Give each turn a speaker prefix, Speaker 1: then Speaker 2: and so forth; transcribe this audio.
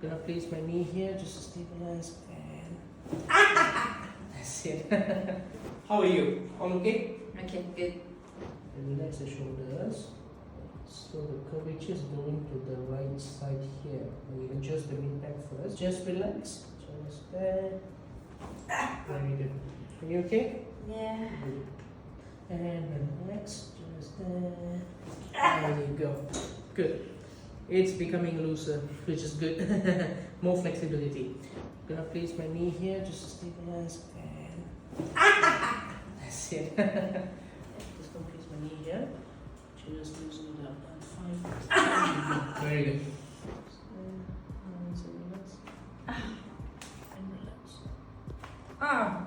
Speaker 1: Gonna place my knee here just to stabilize and that's it. How are you? All okay?
Speaker 2: Okay, good.
Speaker 1: And relax the shoulders. So the curvature is going to the right side here. We adjust the mid back first. Just relax. Just there. Very good. Are you okay?
Speaker 2: Yeah.
Speaker 1: Good. And relax. Just there. There you go. Good. It's becoming looser, which is good. More flexibility. Gonna place my knee here just to stabilize and that's it. Just gonna place my knee here. Just loosen it up. And 5. Very good. So relax. And relax.
Speaker 2: Ah.